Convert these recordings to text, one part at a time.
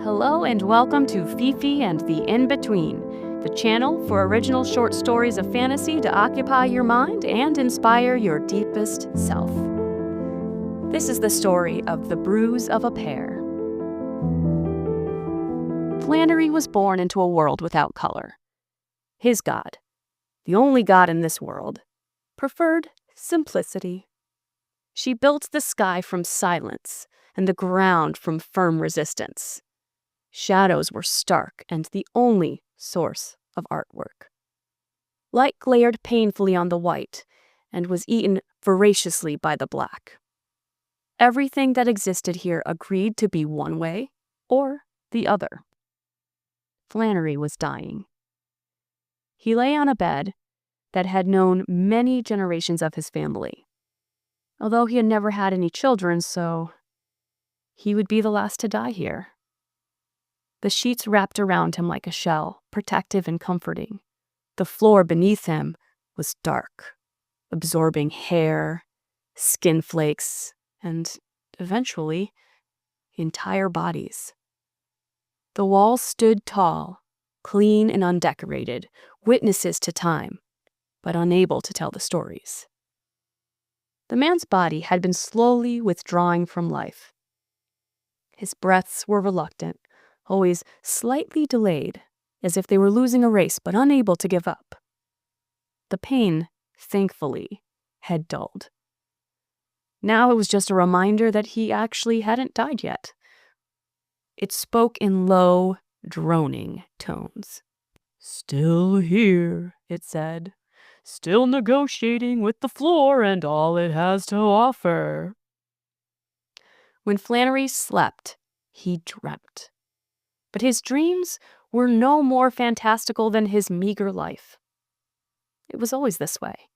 Hello and welcome to Fifi and the In-Between, the channel for original short stories of fantasy to occupy your mind and inspire your deepest self. This is the story of the Bruise of a Pear. Flannery was born into a world without color. His God, the only God in this world, preferred simplicity. She built the sky from silence and the ground from firm resistance. Shadows were stark and the only source of artwork. Light glared painfully on the white and was eaten voraciously by the black. Everything that existed here agreed to be one way or the other. Flannery was dying. He lay on a bed that had known many generations of his family, although he had never had any children, so he would be the last to die here. The sheets wrapped around him like a shell, protective and comforting. The floor beneath him was dark, absorbing hair, skin flakes, and, eventually, entire bodies. The walls stood tall, clean and undecorated, witnesses to time, but unable to tell the stories. The man's body had been slowly withdrawing from life. His breaths were reluctant, always slightly delayed, as if they were losing a race but unable to give up. The pain, thankfully, had dulled. Now it was just a reminder that he actually hadn't died yet. It spoke in low, droning tones. "Still here," it said. "Still negotiating with the floor and all it has to offer." When Flannery slept, he dreamt. But his dreams were no more fantastical than his meager life. It was always this way.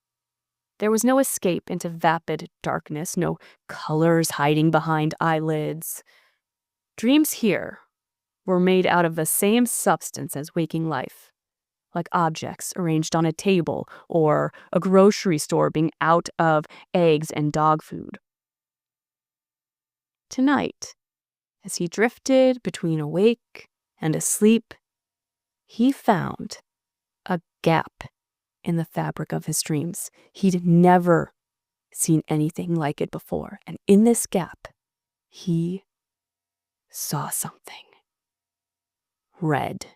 There was no escape into vapid darkness, no colors hiding behind eyelids. Dreams here were made out of the same substance as waking life, like objects arranged on a table or a grocery store being out of eggs and dog food. Tonight, as he drifted between awake and asleep, he found a gap in the fabric of his dreams. He'd never seen anything like it before, and in this gap, he saw something. Red.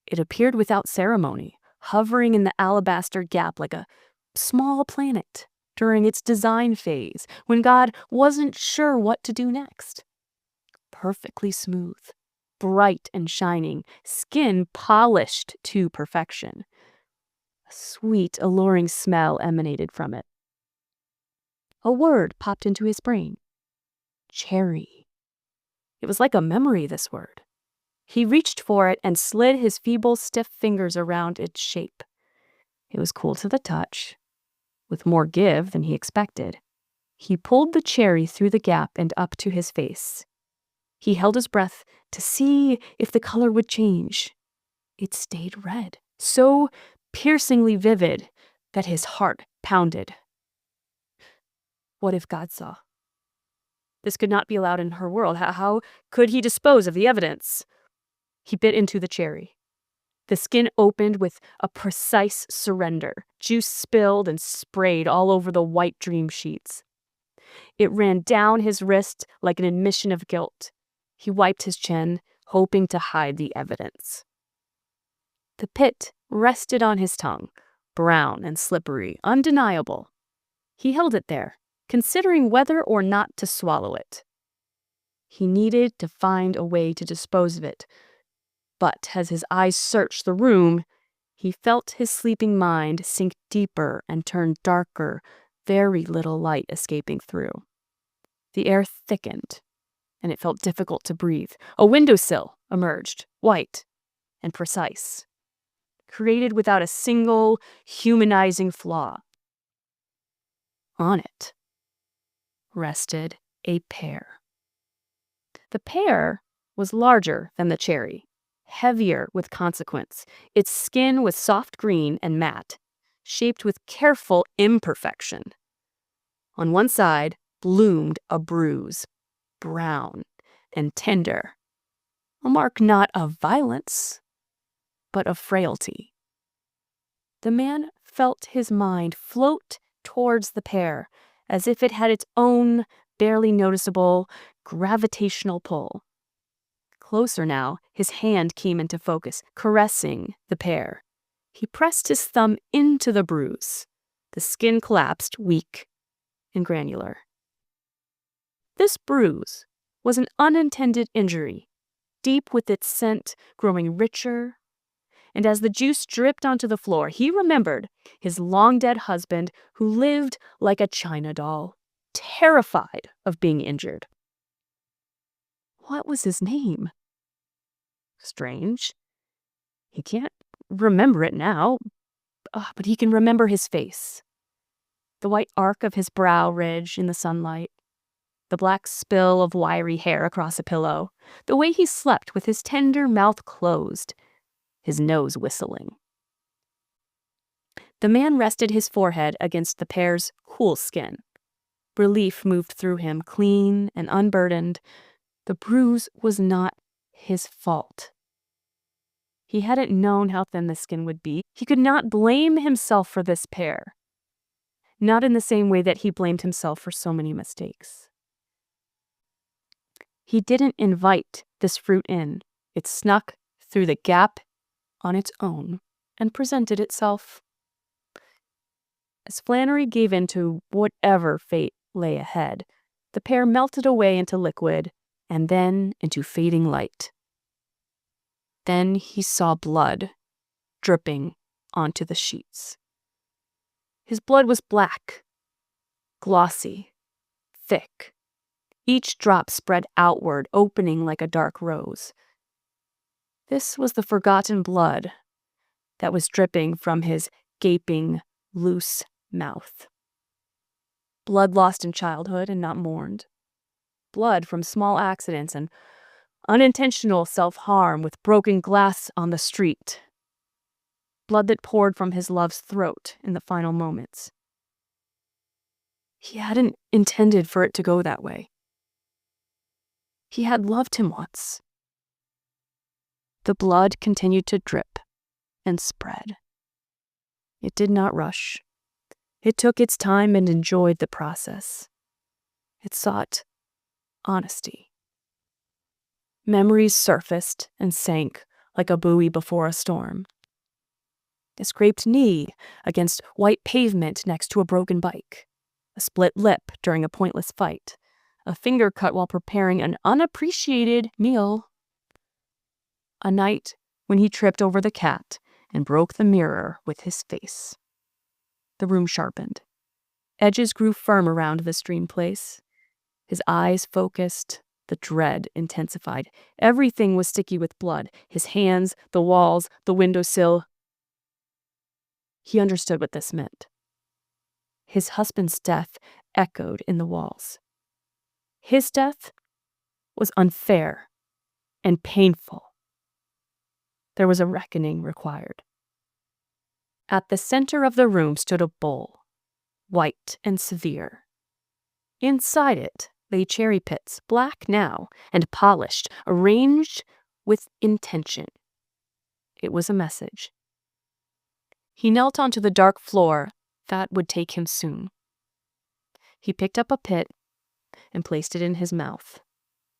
It appeared without ceremony, hovering in the alabaster gap like a small planet during its design phase, when God wasn't sure what to do next. Perfectly smooth, bright and shining, skin polished to perfection. A sweet, alluring smell emanated from it. A word popped into his brain. Cherry. It was like a memory, this word. He reached for it and slid his feeble, stiff fingers around its shape. It was cool to the touch, with more give than he expected. He pulled the cherry through the gap and up to his face. He held his breath to see if the color would change. It stayed red, so piercingly vivid that his heart pounded. What if God saw? This could not be allowed in her world. How could he dispose of the evidence? He bit into the cherry. The skin opened with a precise surrender. Juice spilled and sprayed all over the white dream sheets. It ran down his wrist like an admission of guilt. He wiped his chin, hoping to hide the evidence. The pit rested on his tongue, brown and slippery, undeniable. He held it there, considering whether or not to swallow it. He needed to find a way to dispose of it, but as his eyes searched the room, he felt his sleeping mind sink deeper and turn darker, very little light escaping through. The air thickened, and it felt difficult to breathe. A windowsill emerged, white and precise, created without a single humanizing flaw. On it rested a pear. The pear was larger than the cherry, heavier with consequence. Its skin was soft green and matte, shaped with careful imperfection. On one side bloomed a bruise, brown, and tender, a mark not of violence, but of frailty. The man felt his mind float towards the pear, as if it had its own barely noticeable gravitational pull. Closer now, his hand came into focus, caressing the pear. He pressed his thumb into the bruise. The skin collapsed, weak and granular. This bruise was an unintended injury, deep with its scent growing richer. And as the juice dripped onto the floor, he remembered his long-dead husband who lived like a china doll, terrified of being injured. What was his name? Strange. He can't remember it now, but he can remember his face. The white arc of his brow ridge in the sunlight, the black spill of wiry hair across a pillow, the way he slept with his tender mouth closed, his nose whistling. The man rested his forehead against the pear's cool skin. Relief moved through him, clean and unburdened. The bruise was not his fault. He hadn't known how thin the skin would be. He could not blame himself for this pear. Not in the same way that he blamed himself for so many mistakes. He didn't invite this fruit in. It snuck through the gap on its own and presented itself. As Flannery gave in to whatever fate lay ahead, the pear melted away into liquid and then into fading light. Then he saw blood dripping onto the sheets. His blood was black, glossy, thick. Each drop spread outward, opening like a dark rose. This was the forgotten blood that was dripping from his gaping, loose mouth. Blood lost in childhood and not mourned. Blood from small accidents and unintentional self-harm with broken glass on the street. Blood that poured from his love's throat in the final moments. He hadn't intended for it to go that way. He had loved him once. The blood continued to drip and spread. It did not rush. It took its time and enjoyed the process. It sought honesty. Memories surfaced and sank like a buoy before a storm. A scraped knee against white pavement next to a broken bike. A split lip during a pointless fight. A finger cut while preparing an unappreciated meal. A night when he tripped over the cat and broke the mirror with his face. The room sharpened. Edges grew firm around the stream place. His eyes focused. The dread intensified. Everything was sticky with blood. His hands, the walls, the windowsill. He understood what this meant. His husband's death echoed in the walls. His death was unfair and painful. There was a reckoning required. At the center of the room stood a bowl, white and severe. Inside it lay cherry pits, black now and polished, arranged with intention. It was a message. He knelt onto the dark floor that would take him soon. He picked up a pit and placed it in his mouth.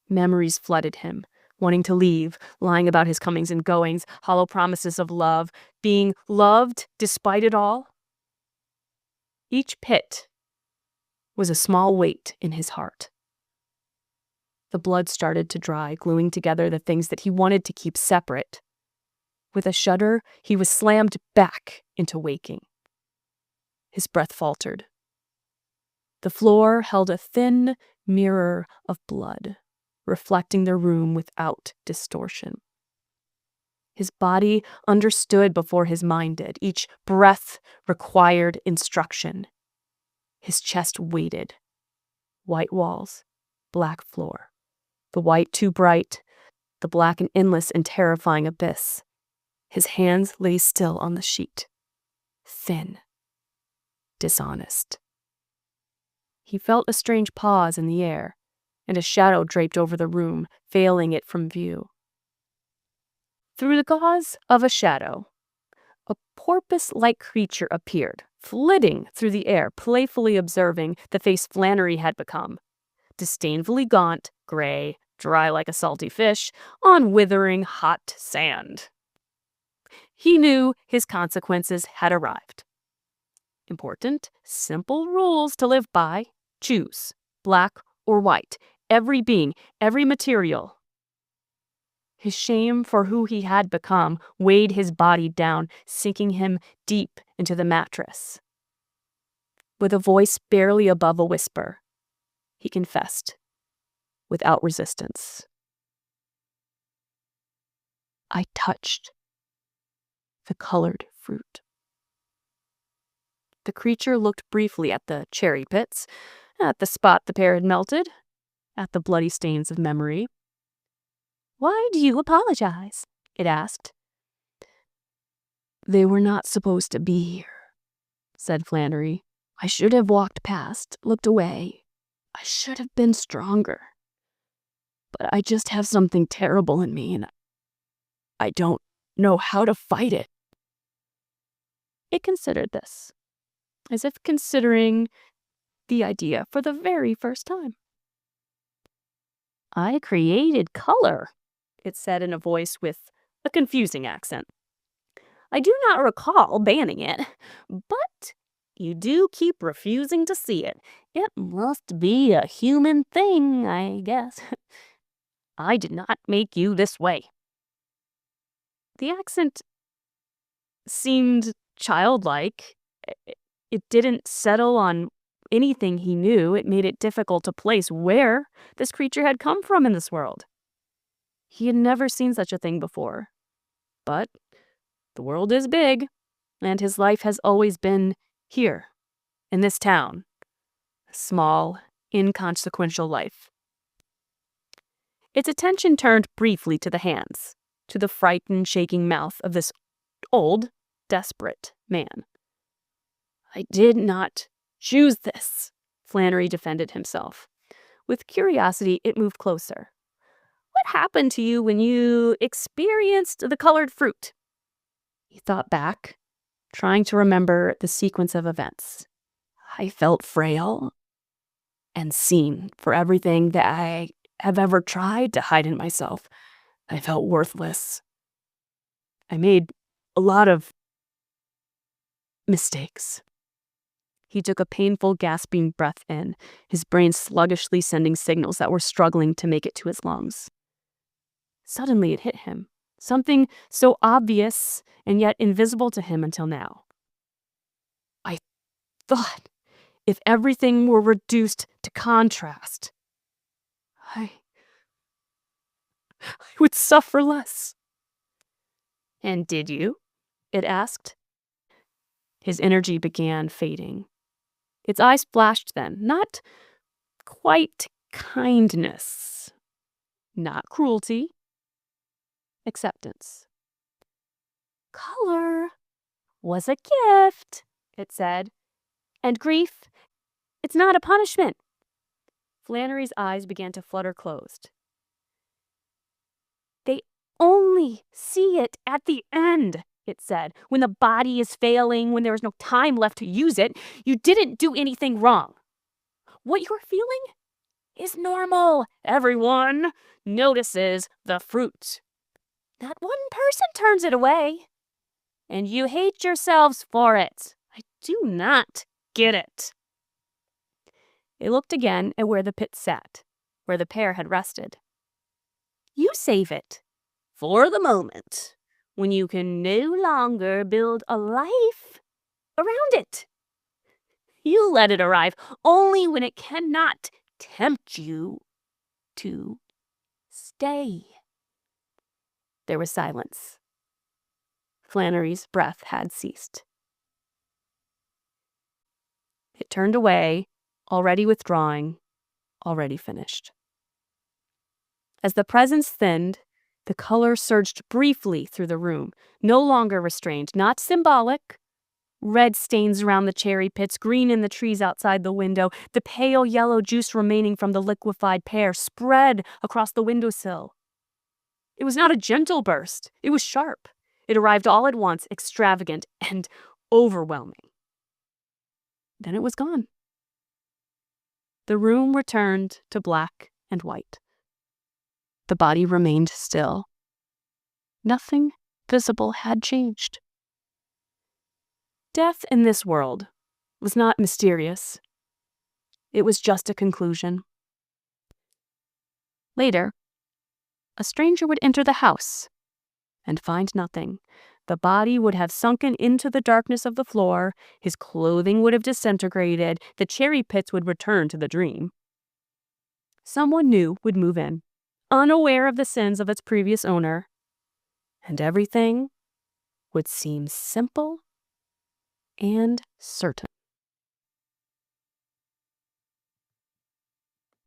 Memories flooded him, wanting to leave, lying about his comings and goings, hollow promises of love, being loved despite it all. Each pit was a small weight in his heart. The blood started to dry, gluing together the things that he wanted to keep separate. With a shudder, he was slammed back into waking. His breath faltered. The floor held a thin mirror of blood, reflecting the room without distortion. His body understood before his mind did. Each breath required instruction. His chest waited. White walls, black floor. The white too bright, the black an endless and terrifying abyss. His hands lay still on the sheet. Thin. Dishonest. He felt a strange pause in the air, and a shadow draped over the room, veiling it from view. Through the gauze of a shadow, a porpoise-like creature appeared, flitting through the air, playfully observing the face Flannery had become. Disdainfully gaunt, gray, dry like a salty fish, on withering hot sand. He knew his consequences had arrived. Important, simple rules to live by. Choose, black or white, every being, every material. His shame for who he had become weighed his body down, sinking him deep into the mattress. With a voice barely above a whisper, he confessed, without resistance. I touched the colored fruit. The creature looked briefly at the cherry pits, at the spot the pear had melted, at the bloody stains of memory. "Why do you apologize?" it asked. "They were not supposed to be here," said Flannery. "I should have walked past, looked away. I should have been stronger. But I just have something terrible in me, and I don't know how to fight it." It considered this, as if considering the idea for the very first time. "I created color," it said in a voice with a confusing accent. "I do not recall banning it, but you do keep refusing to see it. It must be a human thing, I guess. I did not make you this way." The accent seemed childlike. It didn't settle on anything he knew. It made it difficult to place where this creature had come from in this world. He had never seen such a thing before. But the world is big, and his life has always been here, in this town. A small, inconsequential life. Its attention turned briefly to the hands, to the frightened, shaking mouth of this old, desperate man. "I did not choose this," Flannery defended himself. With curiosity, it moved closer. "What happened to you when you experienced the colored fruit?" He thought back, trying to remember the sequence of events. "I felt frail and seen for everything that I have ever tried to hide in myself. I felt worthless. I made a lot of mistakes." He took a painful, gasping breath in, his brain sluggishly sending signals that were struggling to make it to his lungs. Suddenly it hit him, something so obvious and yet invisible to him until now. "I thought if everything were reduced to contrast, I would suffer less." "And did you?" it asked. His energy began fading. Its eyes flashed then, not quite kindness, not cruelty, acceptance. "Color was a gift," it said, "and grief, it's not a punishment." Flannery's eyes began to flutter closed. "They only see it at the end," it said, "when the body is failing, when there is no time left to use it. You didn't do anything wrong. What you're feeling is normal. Everyone notices the fruit. Not one person turns it away. And you hate yourselves for it. I do not get it." It looked again at where the pit sat, where the pear had rested. "You save it for the moment, when you can no longer build a life around it. You let it arrive only when it cannot tempt you to stay." There was silence. Flannery's breath had ceased. It turned away, already withdrawing, already finished. As the presence thinned, the color surged briefly through the room, no longer restrained, not symbolic, Red stains around the cherry pits, green in the trees outside the window, the pale yellow juice remaining from the liquefied pear spread across the windowsill. It was not a gentle burst. It was sharp. It arrived all at once, extravagant and overwhelming. Then it was gone. The room returned to black and white. The body remained still. Nothing visible had changed. Death in this world was not mysterious. It was just a conclusion. Later, a stranger would enter the house and find nothing. The body would have sunken into the darkness of the floor, his clothing would have disintegrated, the cherry pits would return to the dream. Someone new would move in, unaware of the sins of its previous owner, and everything would seem simple and certain.